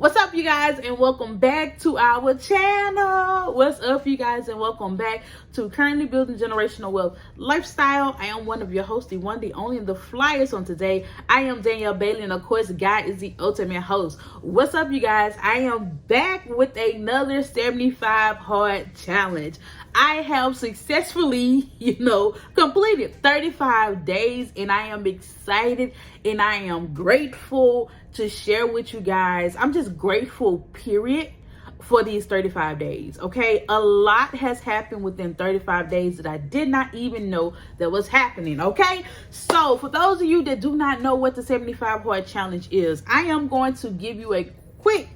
What's up, you guys, and welcome back to our channel. What's up, you guys, and welcome back to Currently Building Generational Wealth Lifestyle. I am one of your hosts, the one, the only, and the flyers on today. I am Danielle Bailey, and of course, God is the ultimate host. What's up, you guys? I am back with another 75 hard challenge. I have successfully, completed 35 days, and I am excited and I am grateful to share with you guys. I'm just grateful, period, for these 35 days, okay? A lot has happened within 35 days that I did not even know that was happening, okay? So for those of you that do not know what the 75 hard challenge is, I am going to give you a quick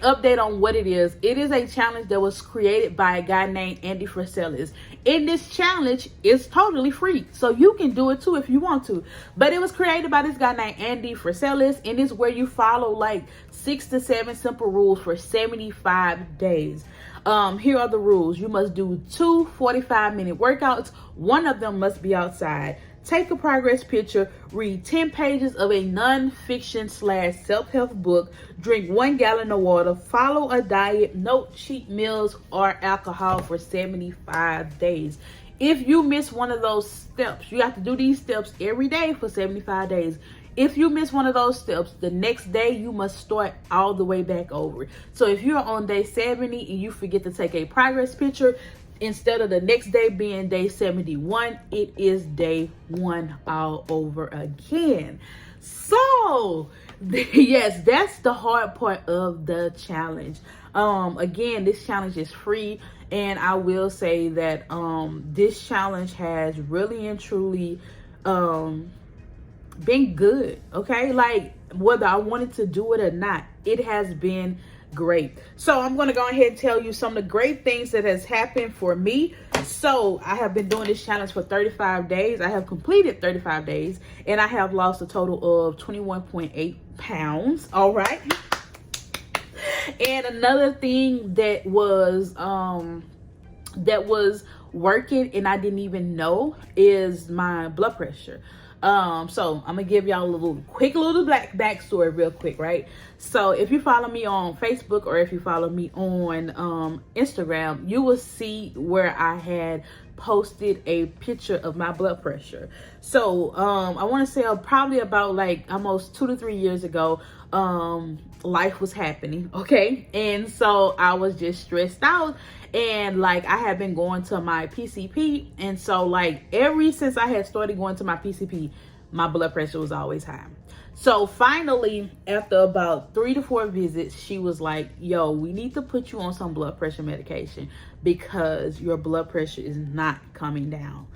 update on what it is. It is a challenge that was created by a guy named Andy Friselis. In this challenge, it's totally free, so you can do it too if you want to. But it was created by this guy named Andy Friselis, and it's where you follow like 6 to 7 simple rules for 75 days. Here are the rules. You must do 2 45-minute workouts. One of them must be outside. Take a progress picture, read 10 pages of a non-fiction / self-help book, drink 1 gallon of water, follow a diet, no cheat meals or alcohol for 75 days. If you miss one of those steps, you have to do these steps every day for 75 days. If you miss one of those steps, the next day you must start all the way back over. So if you're on day 70 and you forget to take a progress picture, instead of the next day being day 71, it is day 1 all over again. So yes, that's the hard part of the challenge. Again, this challenge is free, and I will say that this challenge has really and truly been good, okay? Like, whether I wanted to do it or not, it has been great. So I'm going to go ahead and tell you some of the great things that has happened for me. So I have been doing this challenge for 35 days. I have completed 35 days, and I have lost a total of 21.8 pounds. All right. And another thing that was working and I didn't even know is my blood pressure. So I'm gonna give y'all a quick little backstory real quick, right? So if you follow me on Facebook or if you follow me on Instagram, you will see where I had posted a picture of my blood pressure. So I want to say probably about like almost 2 to 3 years ago, life was happening, okay? And so I was just stressed out, and like I had been going to my PCP, and so like ever since I had started going to my PCP, my blood pressure was always high. So finally, after about 3 to 4 visits, she was like, yo, we need to put you on some blood pressure medication because your blood pressure is not coming down.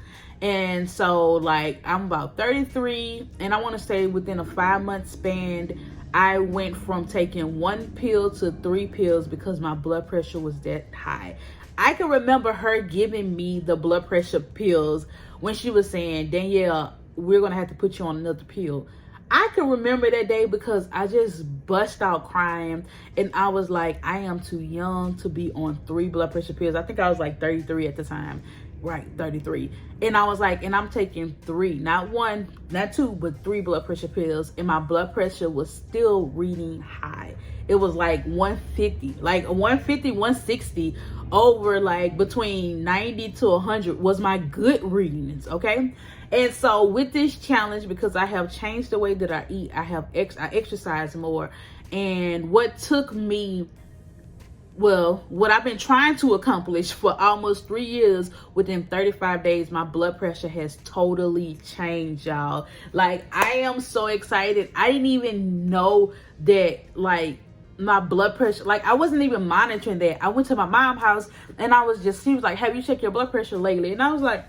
And so like I'm about 33, and I want to say within a 5-month span, I went from taking 1 pill to 3 pills because my blood pressure was that high. I can remember her giving me the blood pressure pills when she was saying, Danielle, we're going to have to put you on another pill. I can remember that day because I just bust out crying, and I was like, I am too young to be on 3 blood pressure pills. I think I was like 33 at the time. Right, 33. And I was like, and I'm taking 3, not 1, not 2, but 3 blood pressure pills, and my blood pressure was still reading high. It was like 150, like 150, 160 over like between 90 to 100 was my good readings, okay? And so with this challenge, because I have changed the way that I eat, I exercise more, and what took me, well, what I've been trying to accomplish for almost 3 years, within 35 days, my blood pressure has totally changed, y'all. Like, I am so excited. I didn't even know that, like, my blood pressure, like, I wasn't even monitoring that. I went to my mom's house, and she was like, have you checked your blood pressure lately? And I was like,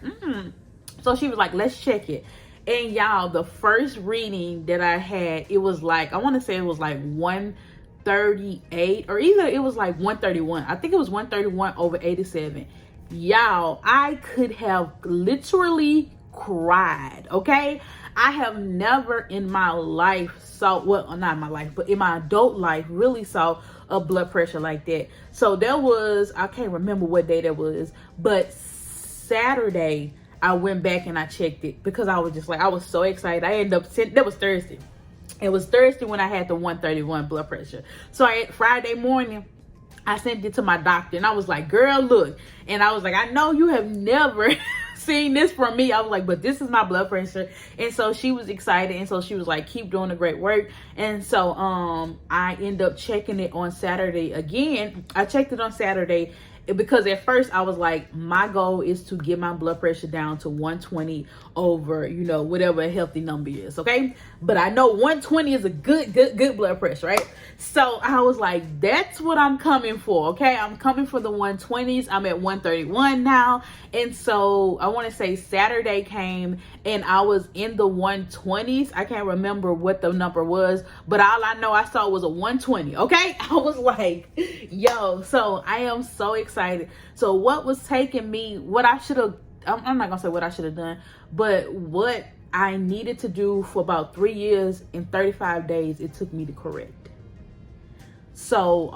So she was like, let's check it. And y'all, the first reading that I had, it was like, I want to say it was like 138, or either it was like 131. I think it was 131 over 87. Y'all, I could have literally cried, okay? I have never in my life not in my life, but in my adult life, really saw a blood pressure like that. So there was, I can't remember what day that was, but Saturday, I went back and I checked it because I was just like, I was so excited. I ended up that was Thursday. It was Thursday when I had the 131 blood pressure. So Friday morning, I sent it to my doctor and I was like, girl, look. And I was like, I know you have never seen this from me. I was like, but this is my blood pressure. And so she was excited. And so she was like, keep doing the great work. And so I end up checking it on Saturday again. I checked it on Saturday because at first I was like, my goal is to get my blood pressure down to 120 over, you know, whatever a healthy number is, okay? But I know 120 is a good blood pressure, right? So I was like, that's what I'm coming for, okay? I'm coming for the 120s. I'm at 131 now. And so I want to say Saturday came and I was in the 120s. I can't remember what the number was, but all I know I saw was a 120, okay? I was like, yo, so I am so excited. So what was taking me, what I should have, I'm not gonna say what I should have done, but what I needed to do for about 3 years in 35 days, it took me to correct. So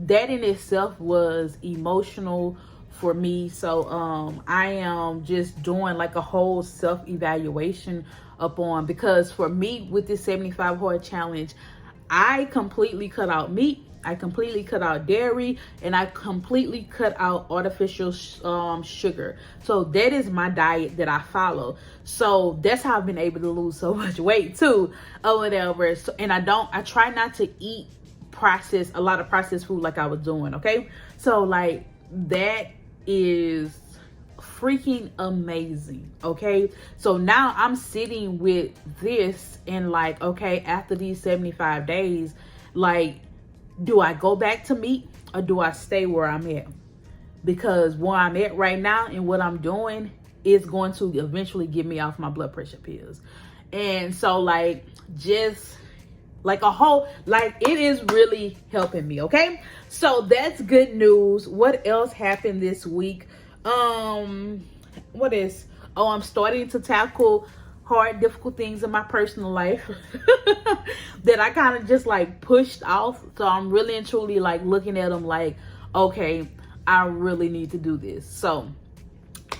that in itself was emotional for me. So I am just doing like a whole self-evaluation upon, because for me with this 75 hard challenge, I completely cut out meat, I completely cut out dairy, and I completely cut out artificial sugar. So that is my diet that I follow. So that's how I've been able to lose so much weight too, or whatever. So, and I try not to eat a lot of processed food like I was doing, okay? So like that is freaking amazing, okay? So now I'm sitting with this and like, okay, after these 75 days, like, do I go back to meat or do I stay where I'm at? Because where I'm at right now and what I'm doing is going to eventually get me off my blood pressure pills. And so like, just like a whole, like it is really helping me, okay? So that's good news. What else happened this week? I'm starting to tackle hard, difficult things in my personal life that I kind of just like pushed off. So I'm really and truly like looking at them like, okay, I really need to do this. So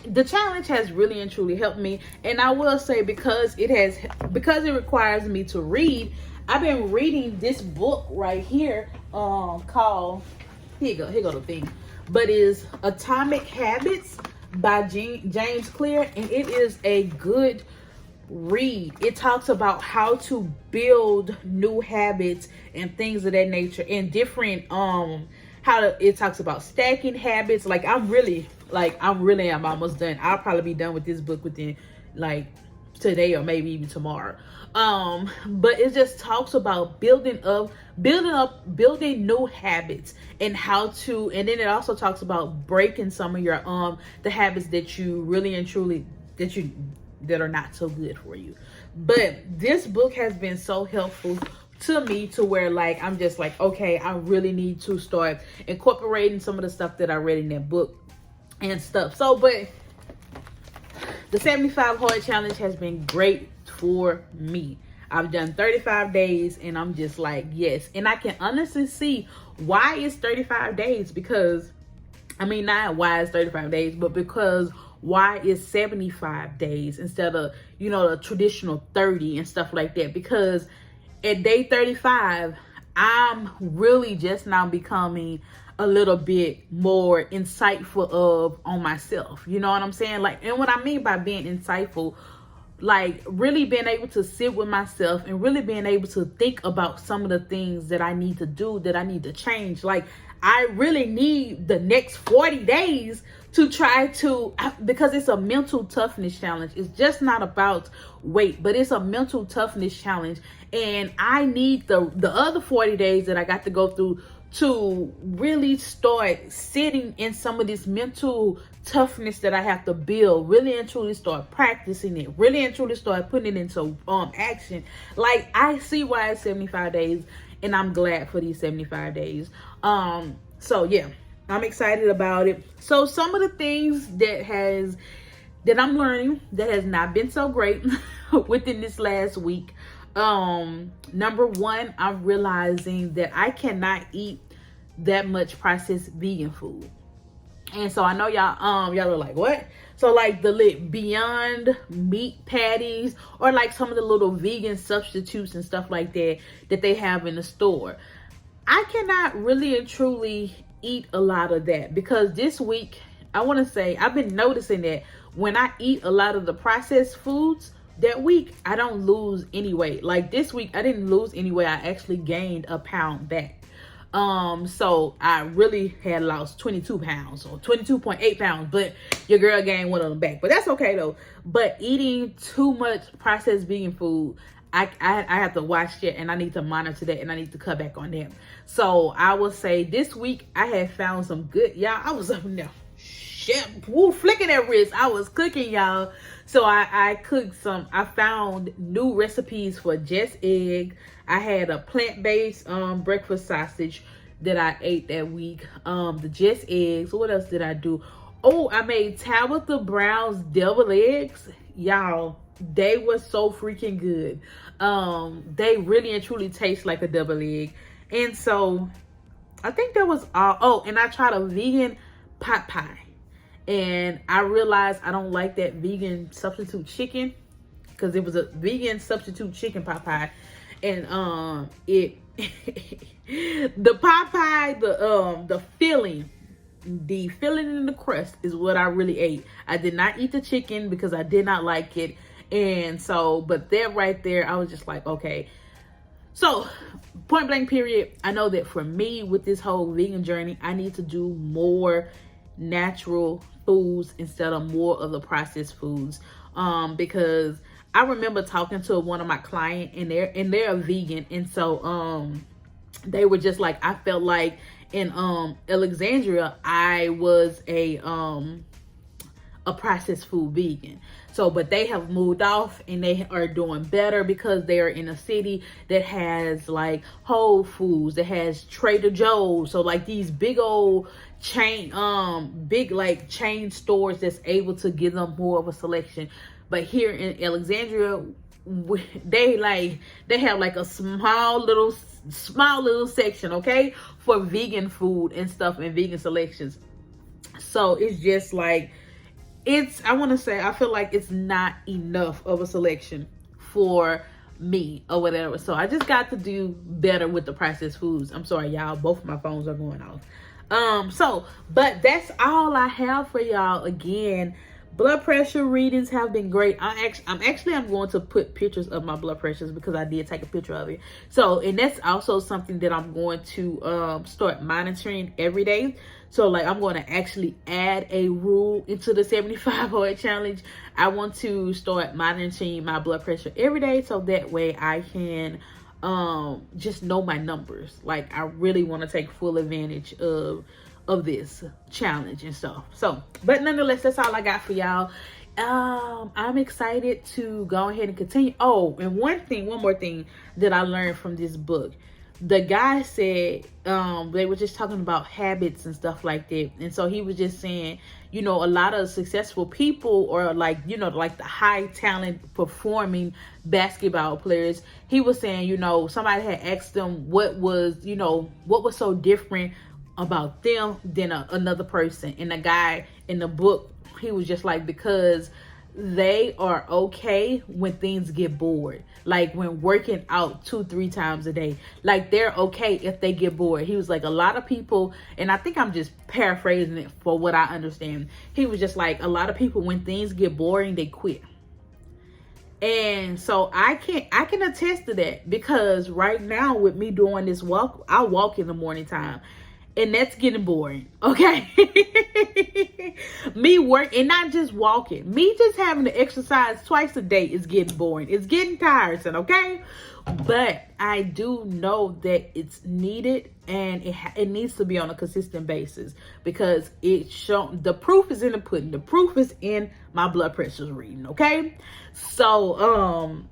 the challenge has really and truly helped me. And I will say, because it requires me to read, I've been reading this book right here called, here go the thing, but is Atomic Habits by James Clear, and it is a good read. It talks about how to build new habits and things of that nature, and different it talks about stacking habits. Like I'm really am almost done. I'll probably be done with this book within like today or maybe even tomorrow. But it just talks about building new habits and how to, and then it also talks about breaking some of your the habits that you really and truly that are not so good for you. But this book has been so helpful to me to where like I'm just like, okay, I really need to start incorporating some of the stuff that I read in that book and stuff. So, but the 75 hard challenge has been great for me. I've done 35 days and I'm just like, yes. And I can honestly see why it's 35 days, because I mean, not why it's 35 days, but because why is 75 days instead of, you know, the traditional 30 and stuff like that? Because at day 35, I'm really just now becoming a little bit more insightful on myself. You know what I'm saying? Like, and what I mean by being insightful, like really being able to sit with myself and really being able to think about some of the things that I need to do, that I need to change. Like, I really need the next 40 days to try to, because it's a mental toughness challenge. It's just not about weight, but it's a mental toughness challenge. And I need the other 40 days that I got to go through to really start sitting in some of this mental toughness that I have to build, really and truly start practicing it, really and truly start putting it into action. Like, I see why it's 75 days, and I'm glad for these 75 days. So yeah, I'm excited about it. So some of the things that I'm learning that has not been so great within this last week. Number one, I'm realizing that I cannot eat that much processed vegan food. And so I know y'all are like, what? So like the Beyond Meat patties, or like some of the little vegan substitutes and stuff like that they have in the store. I cannot really and truly eat a lot of that, because this week, I want to say, I've been noticing that when I eat a lot of the processed foods that week, I don't lose any weight. Like this week, I didn't lose any weight. I actually gained a pound back. So I really had lost 22 pounds, or 22.8 pounds, but your girl gained one of them back. But that's okay though. But eating too much processed vegan food, I have to watch it, and I need to monitor that, and I need to cut back on that. So I will say this week I had found some good, y'all. I was up there, flicking that wrist. I was cooking, y'all. So I cooked some. I found new recipes for just egg. I had a plant-based breakfast sausage that I ate that week. The just eggs. What else did I do? Oh, I made Tabitha Brown's deviled eggs, y'all. They were so freaking good. They really and truly taste like a double egg. And so I think that was all. Oh, and I tried a vegan pot pie, and I realized I don't like that vegan substitute chicken, because it was a vegan substitute chicken pot pie. And the pot pie, the filling in the crust is what I really ate. I did not eat the chicken because I did not like it. And so, but that right there, I was just like, okay. So, point blank period, I know that for me with this whole vegan journey, I need to do more natural foods instead of more of the processed foods. Because I remember talking to one of my clients, and they're a vegan, and so they were just like, I felt like in Alexandria I was a processed food vegan. So, but they have moved off, and they are doing better because they are in a city that has like Whole Foods, that has Trader Joe's. So like these big old chain, big like chain stores that's able to give them more of a selection. But here in Alexandria, they have like a small little section, okay, for vegan food and stuff, and vegan selections. So it's just like, I feel like it's not enough of a selection for me or whatever. So I just got to do better with the processed foods. I'm sorry, y'all, both of my phones are going off. But that's all I have for y'all. Again, blood pressure readings have been great. I'm going to put pictures of my blood pressures, because I did take a picture of it. So, and that's also something that I'm going to start monitoring every day. So like, I'm going to actually add a rule into the 75-hour challenge. I want to start monitoring my blood pressure every day, so that way I can just know my numbers. Like, I really want to take full advantage of this challenge and stuff. So, but nonetheless, that's all I got for y'all. I'm excited to go ahead and continue. Oh, and one more thing that I learned from this book. The guy said, they were just talking about habits and stuff like that. And so he was just saying, a lot of successful people, or like, like the high talent performing basketball players, he was saying, somebody had asked them what was so different about them than another person. And the guy in the book, he was just like, because they are okay when things get bored. Like when working out 2-3 times a day, like they're okay if they get bored. He was like, a lot of people, and I think I'm just paraphrasing it for what I understand. He was just like, a lot of people, when things get boring, they quit. And so I can attest to that, because right now with me doing this walk, I walk in the morning time. And that's getting boring, okay? Me work, and not just walking. Me just having to exercise twice a day is getting boring. It's getting tiresome, okay? But I do know that it's needed, and it needs to be on a consistent basis, because the proof is in the pudding. The proof is in my blood pressure reading, okay? So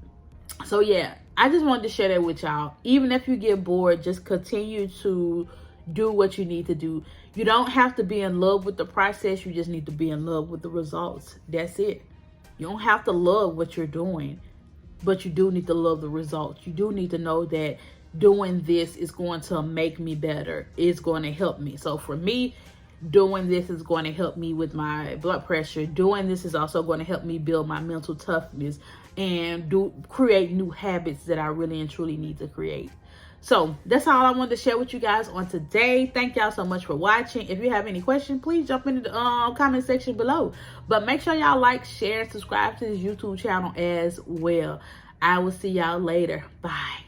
yeah, I just wanted to share that with y'all. Even if you get bored, just continue to do what you need to do. You don't have to be in love with the process. You just need to be in love with the results. That's it. You don't have to love what you're doing, but you do need to love the results. You do need to know that doing this is going to make me better. It's going to help me. So for me, doing this is going to help me with my blood pressure. Doing this is also going to help me build my mental toughness and create new habits that I really and truly need to create. So that's all I wanted to share with you guys on today. Thank y'all so much for watching. If you have any questions, please jump into the comment section below. But make sure y'all like, share, and subscribe to this YouTube channel as well. I will see y'all later. Bye.